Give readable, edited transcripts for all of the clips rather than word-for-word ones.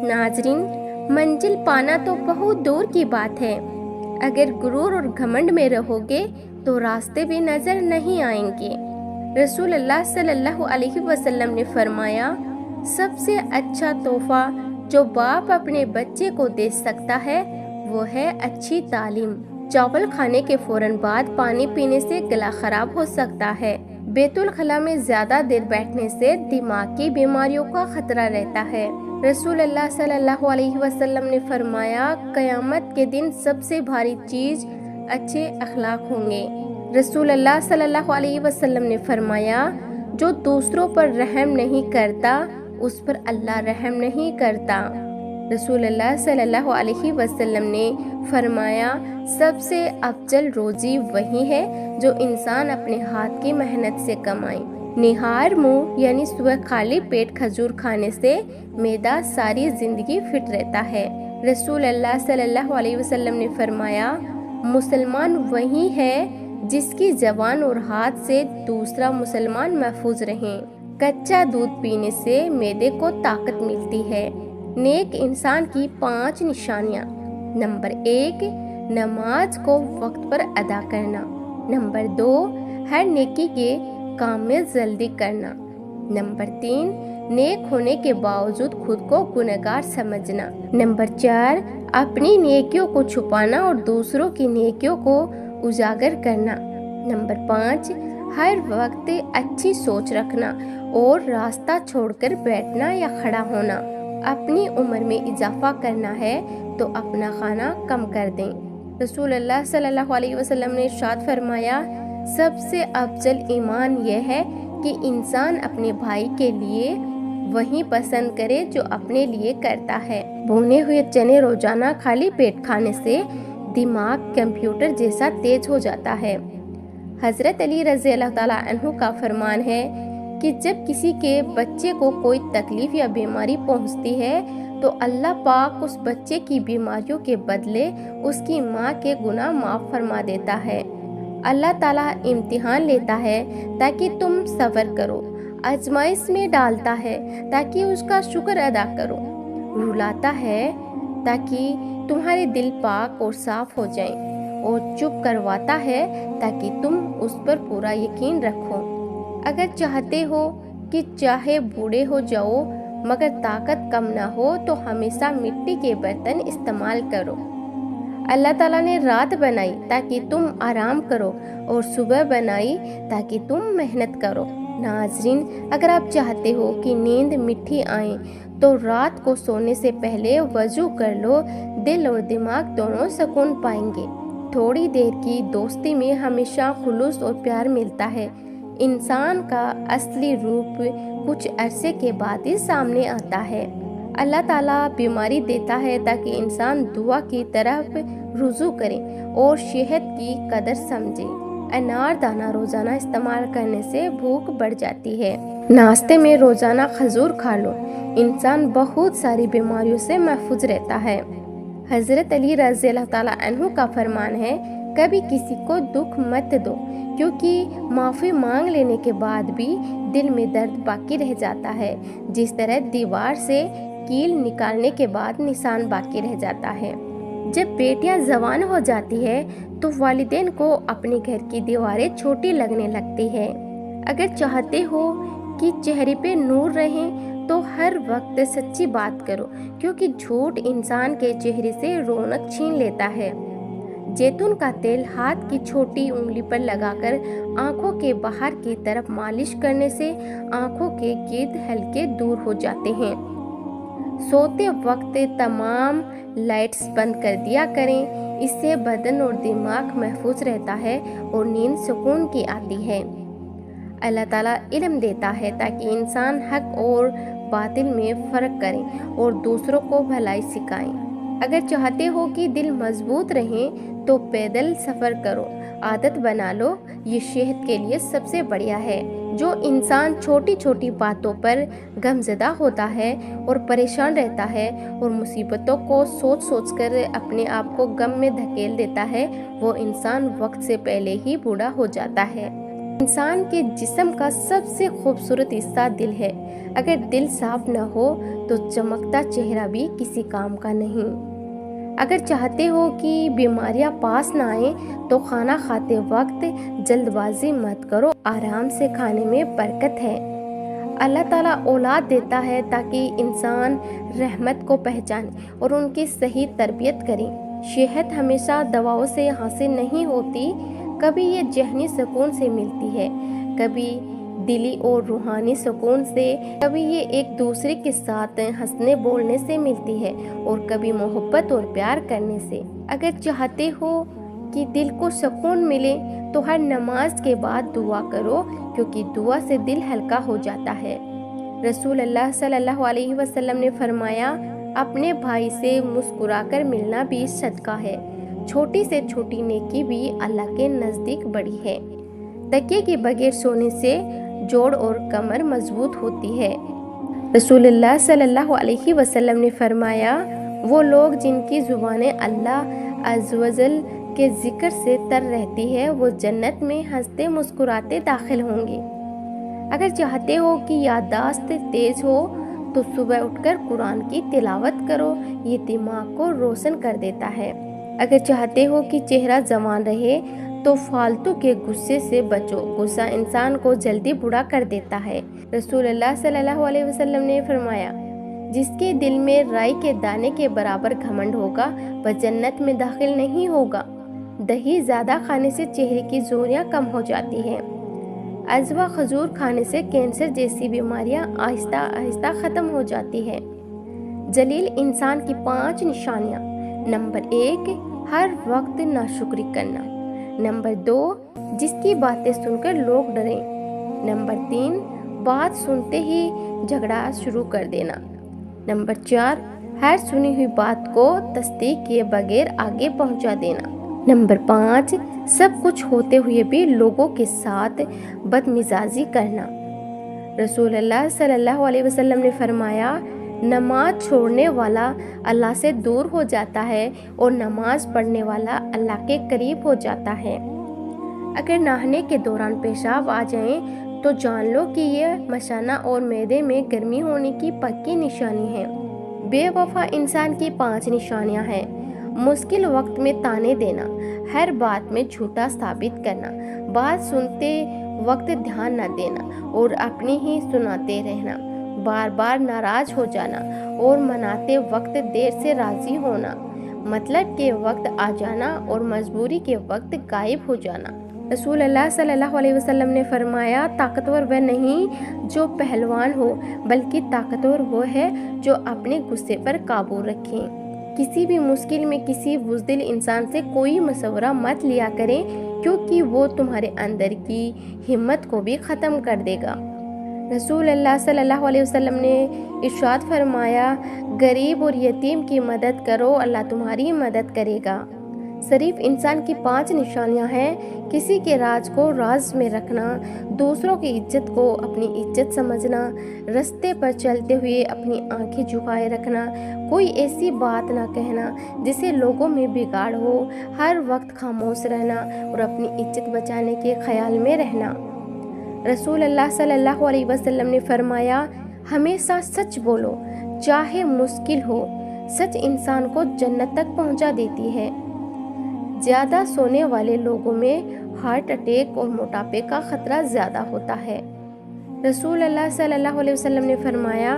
ناظرین، منزل پانا تو بہت دور کی بات ہے، اگر غرور اور گھمنڈ میں رہو گے تو راستے بھی نظر نہیں آئیں گے۔ رسول اللہ صلی اللہ علیہ وسلم نے فرمایا، سب سے اچھا تحفہ جو باپ اپنے بچے کو دے سکتا ہے وہ ہے اچھی تعلیم۔ چاول کھانے کے فوراً بعد پانی پینے سے گلا خراب ہو سکتا ہے۔ بیت الخلاء میں زیادہ دیر بیٹھنے سے دماغ کی بیماریوں کا خطرہ رہتا ہے۔ رسول اللہ صلی اللہ علیہ وسلم نے فرمایا، قیامت کے دن سب سے بھاری چیز اچھے اخلاق ہوں گے۔ رسول اللہ صلی اللہ علیہ وسلم نے فرمایا، جو دوسروں پر رحم نہیں کرتا اس پر اللہ رحم نہیں کرتا۔ رسول اللہ صلی اللہ علیہ وسلم نے فرمایا، سب سے افضل روزی وہی ہے جو انسان اپنے ہاتھ کی محنت سے کمائے۔ نہار منہ یعنی صبح خالی پیٹ کھجور کھانے سے معدہ ساری زندگی فٹ رہتا ہے۔ رسول اللہ صلی اللہ علیہ وسلم نے فرمایا، مسلمان وہی ہے جس کی زبان اور ہاتھ سے دوسرا مسلمان محفوظ رہیں۔ کچا دودھ پینے سے معدے کو طاقت ملتی ہے۔ نیک انسان کی 5 نشانیاں۔ نمبر 1، نماز کو وقت پر ادا کرنا۔ نمبر 2، ہر نیکی کے کام میں جلدی کرنا۔ نمبر 3، نیک ہونے کے باوجود خود کو گنہگار سمجھنا۔ نمبر 4، اپنی نیکیوں کو چھپانا اور دوسروں کی نیکیوں کو اجاگر کرنا۔ نمبر 5، ہر وقت اچھی سوچ رکھنا اور راستہ چھوڑ کر بیٹھنا یا کھڑا ہونا۔ اپنی عمر میں اضافہ کرنا ہے تو اپنا کھانا کم کر دیں۔ رسول اللہ صلی اللہ علیہ وسلم نے ارشاد فرمایا، سب سے افضل ایمان یہ ہے کہ انسان اپنے بھائی کے لیے وہی پسند کرے جو اپنے لیے کرتا ہے۔ بھونے ہوئے چنے روزانہ خالی پیٹ کھانے سے دماغ کمپیوٹر جیسا تیز ہو جاتا ہے۔ حضرت علی رضی اللہ تعالیٰ عنہ کا فرمان ہے کہ جب کسی کے بچے کو کوئی تکلیف یا بیماری پہنچتی ہے تو اللہ پاک اس بچے کی بیماریوں کے بدلے اس کی ماں کے گناہ معاف فرما دیتا ہے۔ اللہ تعالیٰ امتحان لیتا ہے تاکہ تم صبر کرو، آزمائش میں ڈالتا ہے تاکہ اس کا شکر ادا کرو، رلاتا ہے تاکہ تمہارے دل پاک اور صاف ہو جائیں، اور چپ کرواتا ہے تاکہ تم اس پر پورا یقین رکھو۔ اگر چاہتے ہو کہ چاہے بوڑھے ہو جاؤ مگر طاقت کم نہ ہو تو ہمیشہ مٹی کے برتن استعمال کرو۔ اللہ تعالیٰ نے رات بنائی تاکہ تم آرام کرو اور صبح بنائی تاکہ تم محنت کرو۔ ناظرین، اگر آپ چاہتے ہو کہ نیند میٹھی آئے تو رات کو سونے سے پہلے وضو کر لو، دل اور دماغ دونوں سکون پائیں گے۔ تھوڑی دیر کی دوستی میں ہمیشہ خلوص اور پیار ملتا ہے۔ انسان کا اصلی روپ کچھ عرصے کے بعد ہی سامنے آتا ہے۔ اللہ تعالیٰ بیماری دیتا ہے تاکہ انسان دعا کی طرف رجوع کرے اور صحت کی قدر سمجھے۔ انار دانہ روزانہ استعمال کرنے سے بھوک بڑھ جاتی ہے۔ ناشتے میں روزانہ کھجور کھا لو، انسان بہت ساری بیماریوں سے محفوظ رہتا ہے۔ حضرت علی رضی اللہ تعالیٰ عنہ کا فرمان ہے، کبھی کسی کو دکھ مت دو، کیونکہ معافی مانگ لینے کے بعد بھی دل میں درد باقی رہ جاتا ہے، جس طرح دیوار سے کیل نکالنے کے بعد نشان باقی رہ جاتا ہے۔ جب بیٹیاں جوان ہو جاتی ہے تو والدین کو اپنے گھر کی دیواریں چھوٹی لگنے لگتی ہے۔ اگر چاہتے ہو کہ چہرے پہ نور رہے تو ہر وقت سچی بات کرو، کیونکہ جھوٹ انسان کے چہرے سے رونق چھین لیتا ہے۔ زیتون کا تیل ہاتھ کی چھوٹی انگلی پر لگا کر آنکھوں کے باہر کی طرف مالش کرنے سے آنکھوں کے گرد ہلکے دور ہو جاتے ہیں۔ سوتے وقت تمام لائٹس بند کر دیا کریں، اس سے بدن اور دماغ محفوظ رہتا ہے اور نیند سکون کی آتی ہے۔ اللہ تعالیٰ علم دیتا ہے تاکہ انسان حق اور باطل میں فرق کریں اور دوسروں کو بھلائی سکھائیں۔ اگر چاہتے ہو کہ دل مضبوط رہیں تو پیدل سفر کرو، عادت بنا لو، یہ صحت کے لیے سب سے بڑھیا ہے۔ جو انسان چھوٹی چھوٹی باتوں پر غمزدہ ہوتا ہے اور پریشان رہتا ہے اور مصیبتوں کو سوچ سوچ کر اپنے آپ کو غم میں دھکیل دیتا ہے، وہ انسان وقت سے پہلے ہی بوڑھا ہو جاتا ہے۔ انسان کے جسم کا سب سے خوبصورت حصہ دل ہے۔ اگر دل صاف نہ ہو تو چمکتا چہرہ بھی کسی کام کا نہیں۔ اگر چاہتے ہو کہ بیماریاں پاس نہ آئیں تو کھانا کھاتے وقت جلد بازی مت کرو، آرام سے کھانے میں برکت ہے۔ اللہ تعالیٰ اولاد دیتا ہے تاکہ انسان رحمت کو پہچانے اور ان کی صحیح تربیت کرے۔ صحت ہمیشہ دواؤں سے حاصل نہیں ہوتی، کبھی یہ ذہنی سکون سے ملتی ہے، کبھی دلی اور روحانی سکون سے، کبھی یہ ایک دوسرے کے ساتھ ہنسنے بولنے سے ملتی ہے اور کبھی محبت اور پیار کرنے سے۔ اگر چاہتے ہو کہ دل کو سکون ملے تو ہر نماز کے بعد دعا کرو، کیونکہ دعا سے دل ہلکا ہو جاتا ہے۔ رسول اللہ صلی اللہ علیہ وسلم نے فرمایا، اپنے بھائی سے مسکرا کر ملنا بھی صدقہ ہے، چھوٹی سے چھوٹی نیکی بھی اللہ کے نزدیک بڑی ہے۔ تکیے کے بغیر سونے سے جوڑ اور کمر مضبوط ہوتی ہے۔ رسول اللہ صلی اللہ علیہ وسلم نے فرمایا، وہ لوگ جن کی زبانیں اللہ عز و جل کے ذکر سے تر رہتی ہے، وہ جنت میں ہنستے مسکراتے داخل ہوں گے۔ اگر چاہتے ہو کہ یادداشت تیز ہو تو صبح اٹھ کر قرآن کی تلاوت کرو، یہ دماغ کو روشن کر دیتا ہے۔ اگر چاہتے ہو کہ چہرہ جوان رہے تو فالتو کے غصے سے بچو، غصہ انسان کو جلدی بوڑھا کر دیتا ہے۔ رسول اللہ صلی اللہ علیہ وسلم نے فرمایا، جس کے دل میں رائی کے دانے کے برابر گھمنڈ ہوگا وہ جنت میں داخل نہیں ہوگا۔ دہی زیادہ کھانے سے چہرے کی جھریاں کم ہو جاتی ہیں۔ عجوا کھجور کھانے سے کینسر جیسی بیماریاں آہستہ آہستہ ختم ہو جاتی ہے۔ جلیل انسان کی 5 نشانیاں۔ نمبر 1، ہر وقت ناشکری کرنا۔ نمبر 2، جس کی باتیں سن کر لوگ ڈریں۔ نمبر 3، بات سنتے ہی جھگڑا شروع کر دینا۔ نمبر 4، ہر سنی ہوئی بات کو تصدیق کیے بغیر آگے پہنچا دینا۔ نمبر 5، سب کچھ ہوتے ہوئے بھی لوگوں کے ساتھ بدمزاجی کرنا۔ رسول اللہ صلی اللہ علیہ وسلم نے فرمایا، نماز چھوڑنے والا اللہ سے دور ہو جاتا ہے اور نماز پڑھنے والا اللہ کے قریب ہو جاتا ہے۔ اگر نہانے کے دوران پیشاب آ جائیں تو جان لو کہ یہ مثانہ اور معدے میں گرمی ہونے کی پکی نشانی ہے۔ بے وفا انسان کی 5 نشانیاں ہیں۔ مشکل وقت میں طعنے دینا، ہر بات میں جھوٹا ثابت کرنا، بات سنتے وقت دھیان نہ دینا اور اپنی ہی سناتے رہنا، بار بار ناراض ہو جانا اور مناتے وقت دیر سے راضی ہونا، مطلب کے وقت آ جانا اور مجبوری کے وقت غائب ہو جانا۔ رسول اللہ صلی اللہ علیہ وسلم نے فرمایا، طاقتور وہ نہیں جو پہلوان ہو، بلکہ طاقتور وہ ہے جو اپنے غصے پر قابو رکھے۔ کسی بھی مشکل میں کسی بزدل انسان سے کوئی مشورہ مت لیا کریں، کیونکہ وہ تمہارے اندر کی ہمت کو بھی ختم کر دے گا۔ رسول اللہ صلی اللہ علیہ وسلم نے ارشاد فرمایا، غریب اور یتیم کی مدد کرو، اللہ تمہاری مدد کرے گا۔ شریف انسان کی 5 نشانیاں ہیں۔ کسی کے راز کو راز میں رکھنا، دوسروں کی عزت کو اپنی عزت سمجھنا، رستے پر چلتے ہوئے اپنی آنکھیں جھکائے رکھنا، کوئی ایسی بات نہ کہنا جسے لوگوں میں بگاڑ ہو، ہر وقت خاموش رہنا اور اپنی عزت بچانے کے خیال میں رہنا۔ رسول اللہ صلی اللہ علیہ وسلم نے فرمایا، ہمیشہ سچ بولو چاہے مشکل ہو، سچ انسان کو جنت تک پہنچا دیتی ہے۔ زیادہ سونے والے لوگوں میں ہارٹ اٹیک اور موٹاپے کا خطرہ زیادہ ہوتا ہے۔ رسول اللہ صلی اللہ علیہ وسلم نے فرمایا،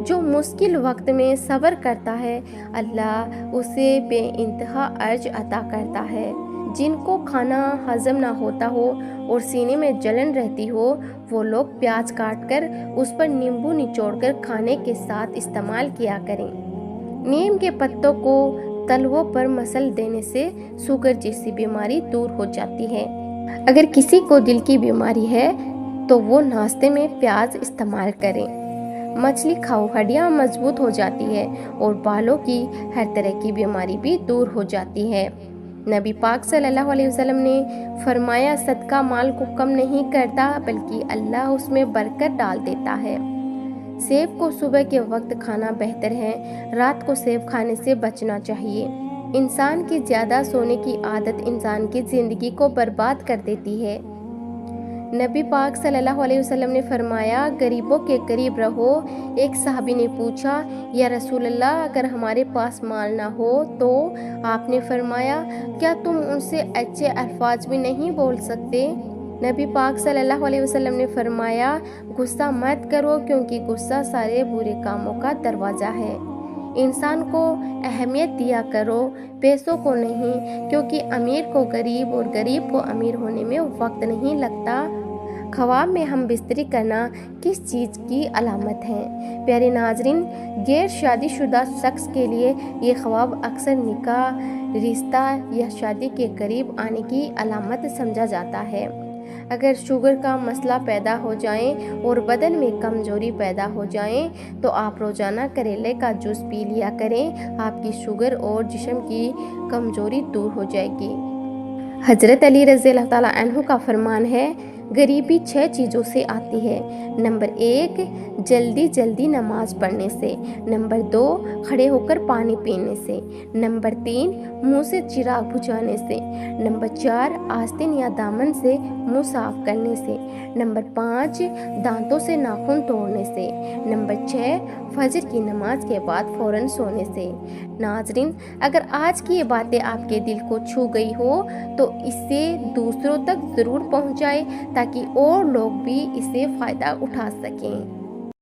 جو مشکل وقت میں صبر کرتا ہے اللہ اسے بے انتہا اجر عطا کرتا ہے۔ جن کو کھانا ہضم نہ ہوتا ہو اور سینے میں جلن رہتی ہو، وہ لوگ پیاز کاٹ کر اس پر نیمبو نچوڑ کر کھانے کے ساتھ استعمال کیا کریں۔ نیم کے پتوں کو تلووں پر مسل دینے سے شوگر جیسی بیماری دور ہو جاتی ہے۔ اگر کسی کو دل کی بیماری ہے تو وہ ناشتے میں پیاز استعمال کریں۔ مچھلی کھاؤ، ہڈیاں مضبوط ہو جاتی ہے اور بالوں کی ہر طرح کی بیماری بھی دور ہو جاتی ہے۔ نبی پاک صلی اللہ علیہ وسلم نے فرمایا، صدقہ مال کو کم نہیں کرتا بلکہ اللہ اس میں برکت ڈال دیتا ہے۔ سیب کو صبح کے وقت کھانا بہتر ہے، رات کو سیب کھانے سے بچنا چاہیے۔ انسان کی زیادہ سونے کی عادت انسان کی زندگی کو برباد کر دیتی ہے۔ نبی پاک صلی اللہ علیہ وسلم نے فرمایا غریبوں کے قریب رہو۔ ایک صحابی نے پوچھا یا رسول اللہ اگر ہمارے پاس مال نہ ہو تو؟ آپ نے فرمایا کیا تم ان سے اچھے الفاظ بھی نہیں بول سکتے؟ نبی پاک صلی اللہ علیہ وسلم نے فرمایا غصہ مت کرو کیونکہ غصہ سارے برے کاموں کا دروازہ ہے۔ انسان کو اہمیت دیا کرو، پیسوں کو نہیں، کیونکہ امیر کو غریب اور غریب کو امیر ہونے میں وقت نہیں لگتا۔ خواب میں ہم بستری کرنا کس چیز کی علامت ہے؟ پیارے ناظرین، غیر شادی شدہ شخص کے لیے یہ خواب اکثر نکاح، رشتہ یا شادی کے قریب آنے کی علامت سمجھا جاتا ہے۔ اگر شوگر کا مسئلہ پیدا ہو جائے اور بدن میں کمزوری پیدا ہو جائے تو آپ روزانہ کریلے کا جوس پی لیا کریں، آپ کی شوگر اور جسم کی کمزوری دور ہو جائے گی۔ حضرت علی رضی اللہ تعالیٰ عنہ کا فرمان ہے غریبی 6 چیزوں سے آتی ہے۔ نمبر 1 جلدی جلدی نماز پڑھنے سے، نمبر 2 کھڑے ہو کر پانی پینے سے، نمبر 3 منہ سے چراغ بجھانے سے، نمبر 4 آستین یا دامن سے منہ صاف کرنے سے، نمبر 5 دانتوں سے ناخن توڑنے سے، نمبر 6 فجر کی نماز کے بعد فوراً سونے سے۔ ناظرین، اگر آج کی یہ باتیں آپ کے دل کو چھو گئی ہو تو اسے دوسروں تک ضرور پہنچائیں تاکہ اور لوگ بھی اسے فائدہ اٹھا سکیں۔